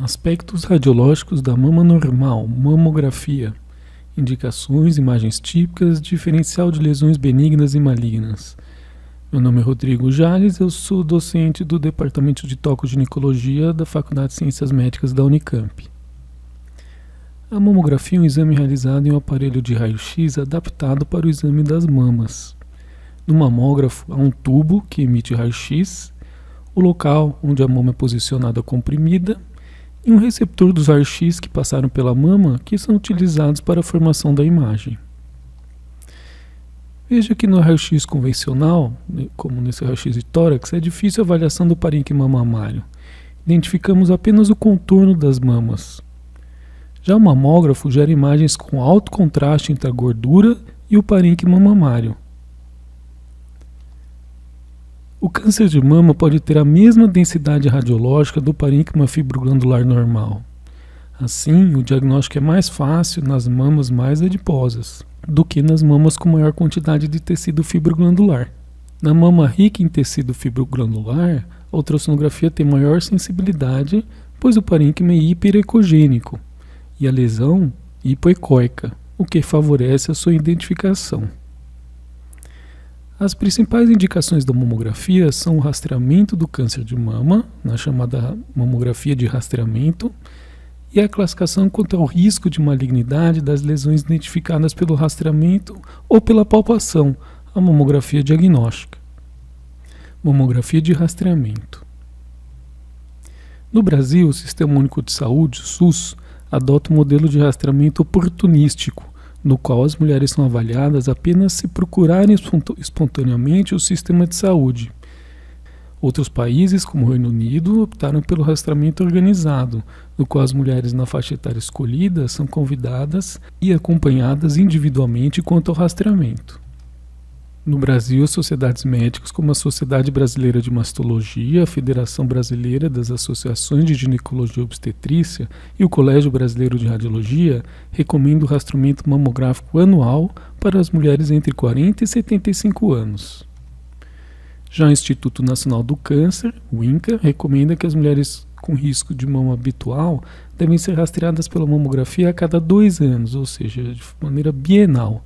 Aspectos radiológicos da mama normal, mamografia. Indicações, imagens típicas, diferencial de lesões benignas e malignas. Meu nome é Rodrigo Jales, eu sou docente do Departamento de Tocoginecologia da Faculdade de Ciências Médicas da Unicamp. A mamografia é um exame realizado em um aparelho de raio-x adaptado para o exame das mamas. No mamógrafo há um tubo que emite raio-x, o local onde a mama é posicionada comprimida e um receptor dos raios-x que passaram pela mama que são utilizados para a formação da imagem. Veja que no raio-x convencional, como nesse raio-x de tórax, é difícil a avaliação do parênquima mamário. Identificamos apenas o contorno das mamas. Já o mamógrafo gera imagens com alto contraste entre a gordura e o parênquima mamário. O câncer de mama pode ter a mesma densidade radiológica do parênquima fibroglandular normal. Assim, o diagnóstico é mais fácil nas mamas mais adiposas do que nas mamas com maior quantidade de tecido fibroglandular. Na mama rica em tecido fibroglandular, a ultrassonografia tem maior sensibilidade, pois o parênquima é hiperecogênico e a lesão hipoecóica, o que favorece a sua identificação. As principais indicações da mamografia são o rastreamento do câncer de mama, na chamada mamografia de rastreamento, e a classificação quanto ao risco de malignidade das lesões identificadas pelo rastreamento ou pela palpação, a mamografia diagnóstica. Mamografia de rastreamento. No Brasil, o Sistema Único de Saúde, o SUS, adota um modelo de rastreamento oportunístico, no qual as mulheres são avaliadas apenas se procurarem espontaneamente o sistema de saúde. Outros países, como o Reino Unido, optaram pelo rastreamento organizado, no qual as mulheres na faixa etária escolhida são convidadas e acompanhadas individualmente quanto ao rastreamento. No Brasil, as sociedades médicas, como a Sociedade Brasileira de Mastologia, a Federação Brasileira das Associações de Ginecologia e Obstetrícia e o Colégio Brasileiro de Radiologia, recomendam o rastreamento mamográfico anual para as mulheres entre 40 e 75 anos. Já o Instituto Nacional do Câncer, o INCA, recomenda que as mulheres com risco de mama habitual devem ser rastreadas pela mamografia a cada 2 anos, ou seja, de maneira bienal,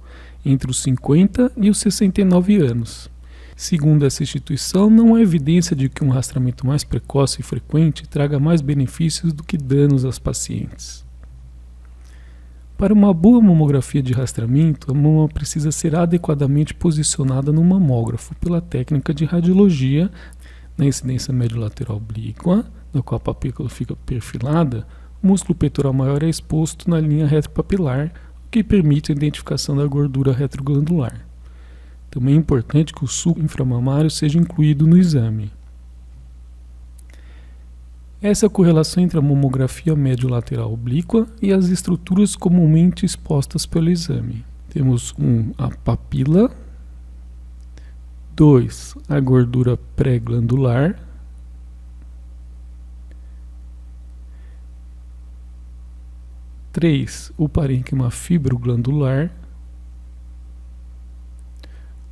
entre os 50 e os 69 anos. Segundo essa instituição, não há evidência de que um rastreamento mais precoce e frequente traga mais benefícios do que danos às pacientes. Para uma boa mamografia de rastreamento, a mama precisa ser adequadamente posicionada no mamógrafo pela técnica de radiologia na incidência médio-lateral oblíqua, na qual a papícula fica perfilada. O músculo peitoral maior é exposto na linha retropapilar, o que permite a identificação da gordura retroglandular. Também é importante que o suco inframamário seja incluído no exame. Essa é a correlação entre a mamografia médio-lateral oblíqua e as estruturas comumente expostas pelo exame. Temos a papila, 2, a gordura pré-glandular, 3, o parênquima fibroglandular,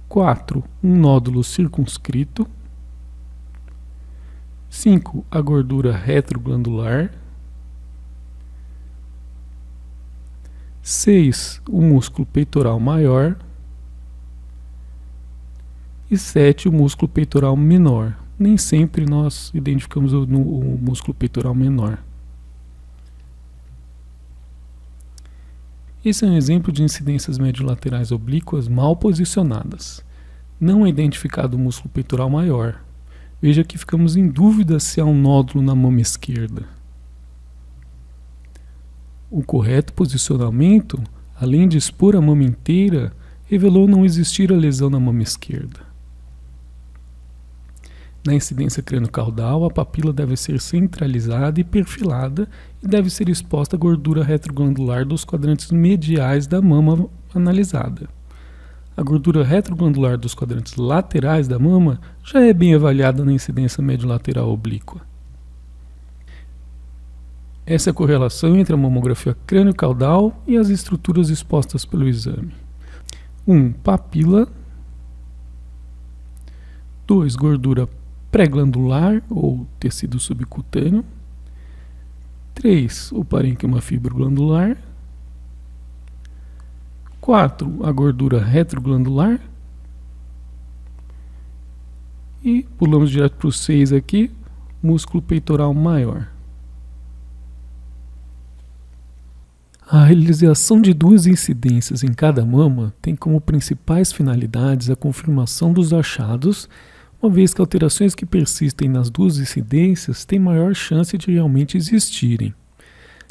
4, um nódulo circunscrito, 5, a gordura retroglandular, 6, o músculo peitoral maior e 7, o músculo peitoral menor. Nem sempre nós identificamos o músculo peitoral menor. Esse é um exemplo de incidências mediolaterais oblíquas mal posicionadas. Não é identificado o músculo peitoral maior. Veja que ficamos em dúvida se há um nódulo na mama esquerda. O correto posicionamento, além de expor a mama inteira, revelou não existir a lesão na mama esquerda. Na incidência crânio-caudal, a papila deve ser centralizada e perfilada e deve ser exposta à gordura retroglandular dos quadrantes mediais da mama analisada. A gordura retroglandular dos quadrantes laterais da mama já é bem avaliada na incidência médio-lateral oblíqua. Essa é a correlação entre a mamografia crânio-caudal e as estruturas expostas pelo exame. 1. Papila. 2. Gordura pré-glandular ou tecido subcutâneo. 3. O parênquima fibroglandular. 4. A gordura retroglandular. E pulamos direto para o 6 aqui, músculo peitoral maior. A realização de duas incidências em cada mama tem como principais finalidades a confirmação dos achados, uma vez que alterações que persistem nas duas incidências têm maior chance de realmente existirem.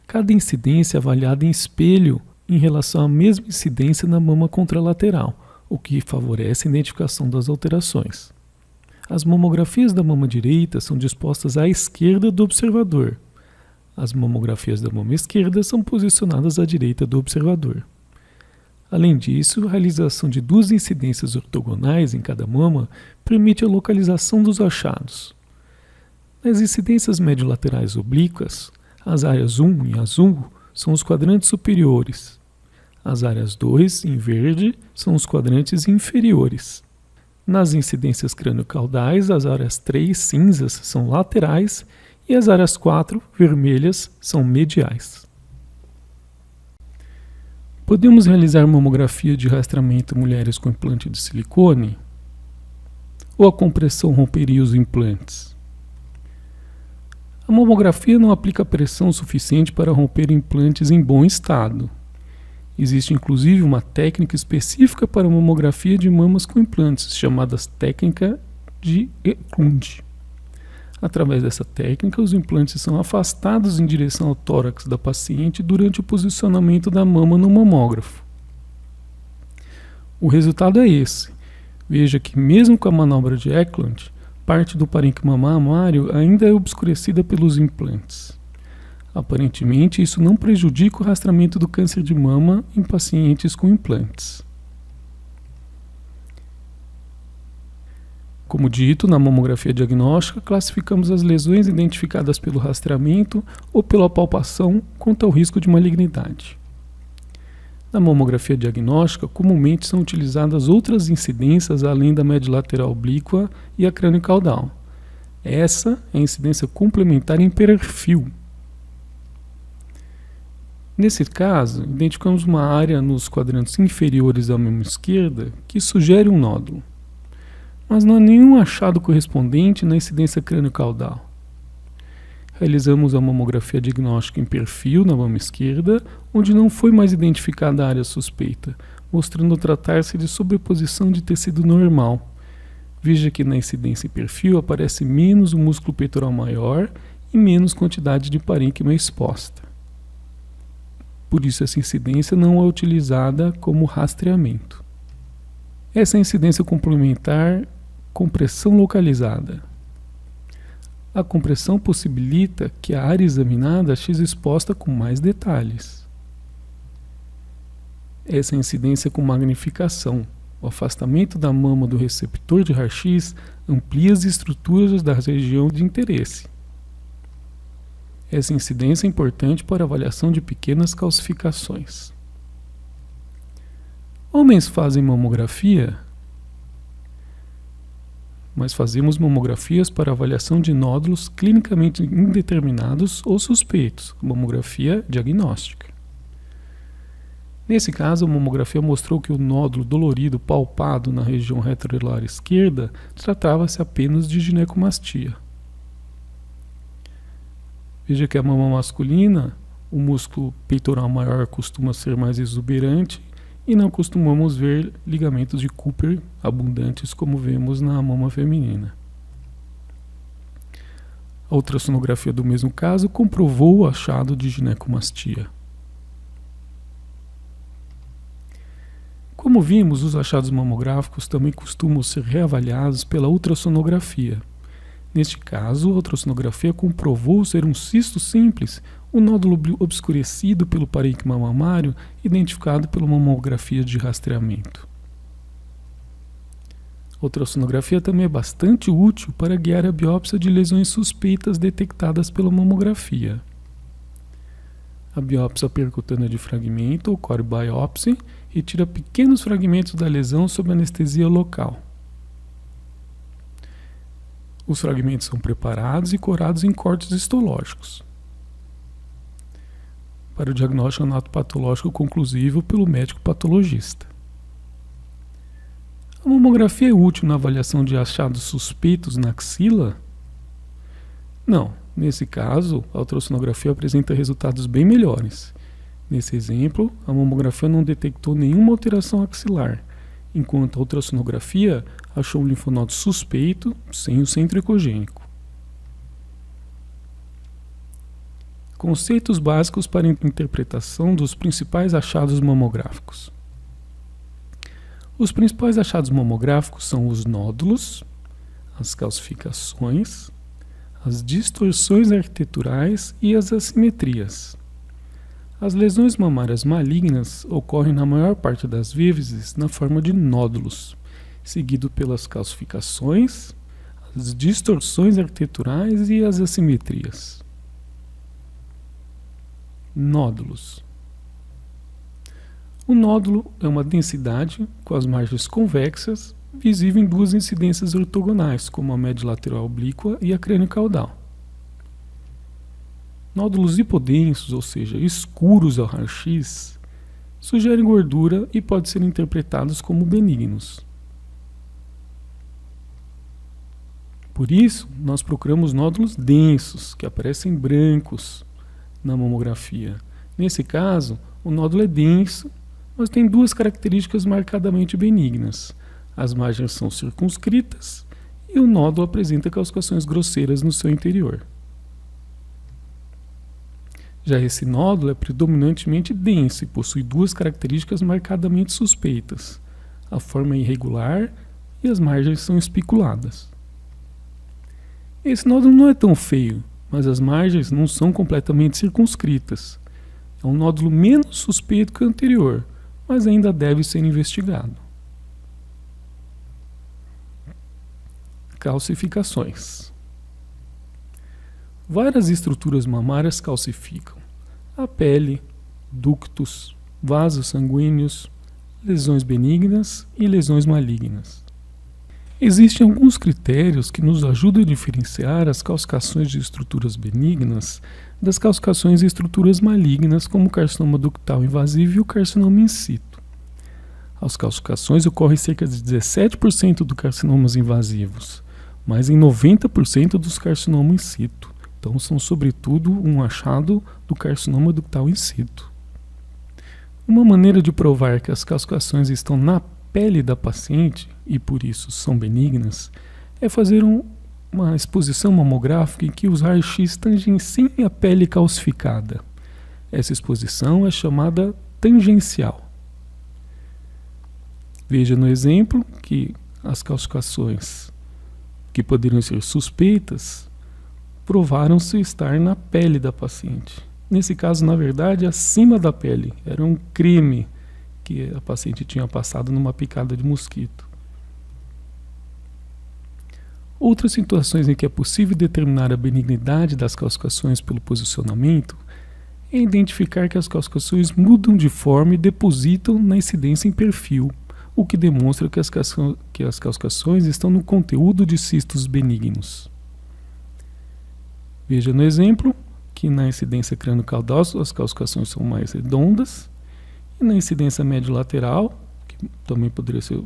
Cada incidência é avaliada em espelho em relação à mesma incidência na mama contralateral, o que favorece a identificação das alterações. As mamografias da mama direita são dispostas à esquerda do observador. As mamografias da mama esquerda são posicionadas à direita do observador. Além disso, a realização de duas incidências ortogonais em cada mama permite a localização dos achados. Nas incidências mediolaterais oblíquas, as áreas 1 em azul são os quadrantes superiores. As áreas 2, em verde, são os quadrantes inferiores. Nas incidências craniocaudais, as áreas 3, cinzas, são laterais e as áreas 4, vermelhas, são mediais. Podemos realizar mamografia de rastreamento em mulheres com implante de silicone? Ou a compressão romperia os implantes? A mamografia não aplica pressão suficiente para romper implantes em bom estado. Existe inclusive uma técnica específica para a mamografia de mamas com implantes, chamada técnica de Eklund. Através dessa técnica, os implantes são afastados em direção ao tórax da paciente durante o posicionamento da mama no mamógrafo. O resultado é esse. Veja que mesmo com a manobra de Eklund, parte do parênquima mamário ainda é obscurecida pelos implantes. Aparentemente, isso não prejudica o rastreamento do câncer de mama em pacientes com implantes. Como dito, na mamografia diagnóstica, classificamos as lesões identificadas pelo rastreamento ou pela palpação quanto ao risco de malignidade. Na mamografia diagnóstica, comumente são utilizadas outras incidências além da média lateral oblíqua e a craniocaudal. Essa é a incidência complementar em perfil. Nesse caso, identificamos uma área nos quadrantes inferiores da mama esquerda que sugere um nódulo, mas não há nenhum achado correspondente na incidência craniocaudal. Realizamos a mamografia diagnóstica em perfil na mama esquerda, onde não foi mais identificada a área suspeita, mostrando tratar-se de sobreposição de tecido normal. Veja que na incidência em perfil aparece menos o músculo peitoral maior e menos quantidade de parênquima exposta. Por isso, essa incidência não é utilizada como rastreamento. Essa é a incidência complementar compressão localizada. A compressão possibilita que a área examinada seja exposta com mais detalhes. Essa é a incidência com magnificação. O afastamento da mama do receptor de raio-x amplia as estruturas da região de interesse. Essa incidência é importante para a avaliação de pequenas calcificações. Homens fazem mamografia, mas fazemos mamografias para avaliação de nódulos clinicamente indeterminados ou suspeitos, mamografia diagnóstica. Nesse caso, a mamografia mostrou que o nódulo dolorido palpado na região retrohilar esquerda tratava-se apenas de ginecomastia. Veja que a mama masculina, o músculo peitoral maior costuma ser mais exuberante e não costumamos ver ligamentos de Cooper abundantes como vemos na mama feminina. A ultrassonografia do mesmo caso comprovou o achado de ginecomastia. Como vimos, os achados mamográficos também costumam ser reavaliados pela ultrassonografia. Neste caso, a ultrassonografia comprovou ser um cisto simples, um nódulo obscurecido pelo parênquima mamário, identificado pela mamografia de rastreamento. A ultrassonografia também é bastante útil para guiar a biópsia de lesões suspeitas detectadas pela mamografia. A biópsia percutânea de fragmento, ou core biopsy, retira pequenos fragmentos da lesão sob anestesia local. Os fragmentos são preparados e corados em cortes histológicos. para o diagnóstico anatopatológico conclusivo pelo médico patologista. A mamografia é útil na avaliação de achados suspeitos na axila? Não, nesse caso, a ultrassonografia apresenta resultados bem melhores. Nesse exemplo, a mamografia não detectou nenhuma alteração axilar, enquanto a ultrassonografia achou um linfonodo suspeito sem o centro ecogênico. Conceitos básicos para a interpretação dos principais achados mamográficos. Os principais achados mamográficos são os nódulos, as calcificações, as distorções arquiteturais e as assimetrias. As lesões mamárias malignas ocorrem na maior parte das vezes na forma de nódulos, seguido pelas calcificações, as distorções arquiteturais e as assimetrias. Nódulos. O nódulo é uma densidade com as margens convexas, visível em duas incidências ortogonais, como a média lateral oblíqua e a crânio-caudal. Nódulos hipodensos, ou seja, escuros ao raio-x, sugerem gordura e podem ser interpretados como benignos. Por isso, nós procuramos nódulos densos, que aparecem brancos na mamografia. Nesse caso, o nódulo é denso, mas tem duas características marcadamente benignas. As margens são circunscritas e o nódulo apresenta calcificações grosseiras no seu interior. Já esse nódulo é predominantemente denso e possui duas características marcadamente suspeitas. A forma é irregular e as margens são espiculadas. Esse nódulo não é tão feio, mas as margens não são completamente circunscritas. É um nódulo menos suspeito que o anterior, mas ainda deve ser investigado. Calcificações. Várias estruturas mamárias calcificam: a pele, ductos, vasos sanguíneos, lesões benignas e lesões malignas. Existem alguns critérios que nos ajudam a diferenciar as calcificações de estruturas benignas das calcificações de estruturas malignas, como o carcinoma ductal invasivo e o carcinoma in situ. As calcificações ocorrem em cerca de 17% dos carcinomas invasivos, mas em 90% dos carcinomas in situ. Então, são sobretudo um achado do carcinoma ductal in situ. Uma maneira de provar que as calcificações estão na pele da paciente e por isso são benignas é fazer uma exposição mamográfica em que os raios-x tangenciem a pele calcificada. Essa exposição é chamada tangencial. Veja no exemplo que as calcificações que poderiam ser suspeitas provaram-se estar na pele da paciente. Nesse caso, na verdade, acima da pele. Era um creme que a paciente tinha passado numa picada de mosquito. Outras situações em que é possível determinar a benignidade das calcificações pelo posicionamento é identificar que as calcificações mudam de forma e depositam na incidência em perfil, o que demonstra que as calcificações estão no conteúdo de cistos benignos. Veja no exemplo que na incidência crânio-caudal as calcificações são mais redondas e na incidência médio-lateral, que também poderia ser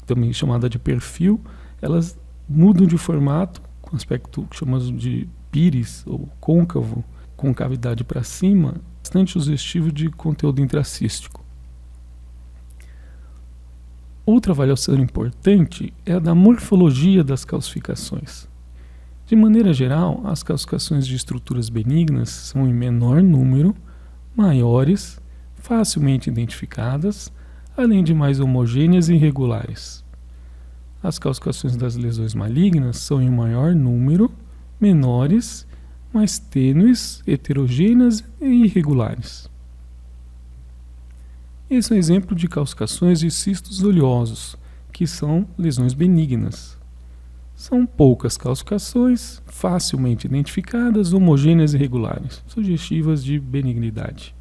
também chamada de perfil, elas mudam de formato com aspecto que chamamos de píris ou côncavo, com cavidade para cima, bastante sugestivo de conteúdo intracístico. Outra avaliação importante é a da morfologia das calcificações. De maneira geral, as calcificações de estruturas benignas são em menor número, maiores, facilmente identificadas, além de mais homogêneas e irregulares. As calcificações das lesões malignas são em maior número, menores, mais tênues, heterogêneas e irregulares. Esse é um exemplo de calcificações de cistos oleosos, que são lesões benignas. São poucas calcificações, facilmente identificadas, homogêneas e regulares, sugestivas de benignidade.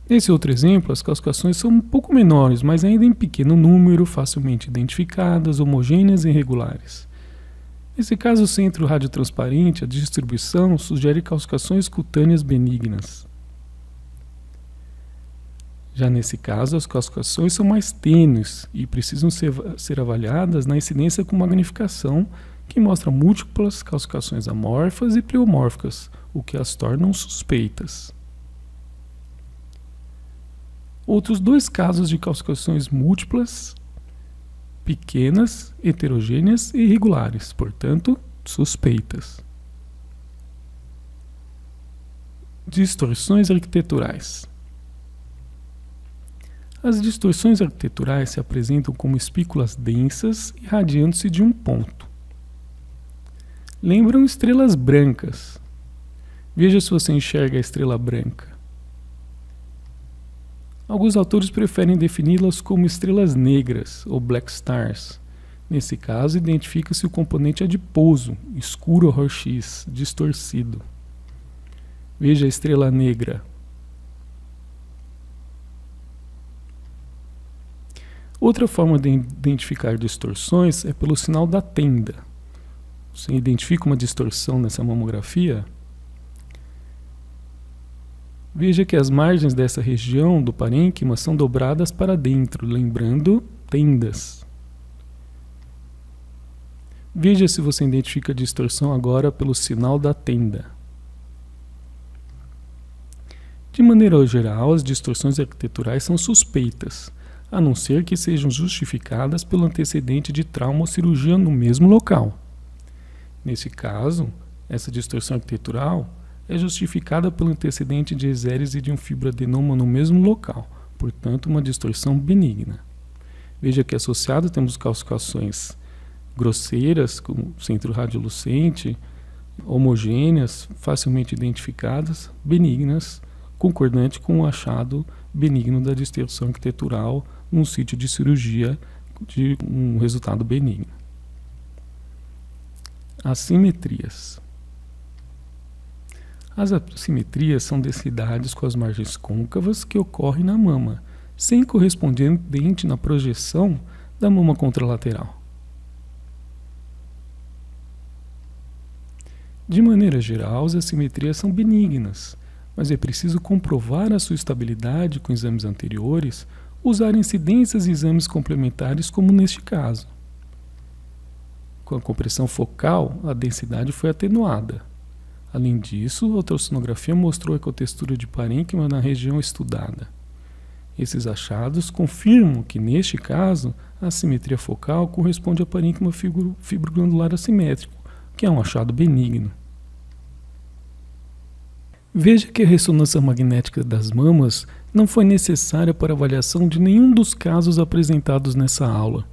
Nesse outro exemplo, as calcificações são um pouco menores, mas ainda em pequeno número, facilmente identificadas, homogêneas e regulares. Nesse caso, o centro radiotransparente, a distribuição, sugere calcificações cutâneas benignas. Já nesse caso, as calcificações são mais tênues e precisam ser avaliadas na incidência com magnificação, que mostra múltiplas calcificações amorfas e pleomórficas, o que as tornam suspeitas. Outros 2 casos de calcificações múltiplas, pequenas, heterogêneas e irregulares, portanto, suspeitas. Distorções arquiteturais. As distorções arquiteturais se apresentam como espículas densas irradiando-se de um ponto. Lembram estrelas brancas. Veja se você enxerga a estrela branca. Alguns autores preferem defini-las como estrelas negras ou black stars. Nesse caso, identifica-se o componente adiposo, escuro ou roxiz, distorcido. Veja a estrela negra. Outra forma de identificar distorções é pelo sinal da tenda. Você identifica uma distorção nessa mamografia? Veja que as margens dessa região do parênquima são dobradas para dentro, lembrando tendas. Veja se você identifica a distorção agora pelo sinal da tenda. De maneira geral, as distorções arquiteturais são suspeitas, a não ser que sejam justificadas pelo antecedente de trauma ou cirurgia no mesmo local. Nesse caso, essa distorção arquitetural é justificada pelo antecedente de exérese de um fibroadenoma no mesmo local, portanto, uma distorção benigna. Veja que associado temos calcificações grosseiras, com centro radiolucente, homogêneas, facilmente identificadas, benignas, concordante com o achado benigno da distorção arquitetural num sítio de cirurgia de um resultado benigno. Assimetrias. As assimetrias são densidades com as margens côncavas que ocorrem na mama, sem correspondente na projeção da mama contralateral. De maneira geral, as assimetrias são benignas, mas é preciso comprovar a sua estabilidade com exames anteriores, usar incidências e exames complementares como neste caso. Com a compressão focal, a densidade foi atenuada. Além disso, a ultrassonografia mostrou a ecotextura de parênquima na região estudada. Esses achados confirmam que, neste caso, a assimetria focal corresponde a parênquima fibroglandular assimétrico, que é um achado benigno. Veja que a ressonância magnética das mamas não foi necessária para avaliação de nenhum dos casos apresentados nessa aula.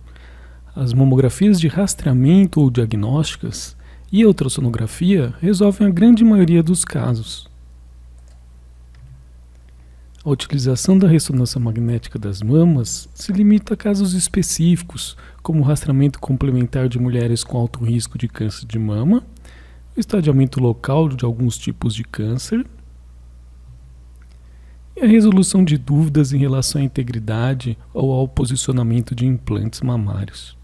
As mamografias de rastreamento ou diagnósticas e a ultrassonografia resolvem a grande maioria dos casos. A utilização da ressonância magnética das mamas se limita a casos específicos, como o rastreamento complementar de mulheres com alto risco de câncer de mama, o estadiamento local de alguns tipos de câncer e a resolução de dúvidas em relação à integridade ou ao posicionamento de implantes mamários.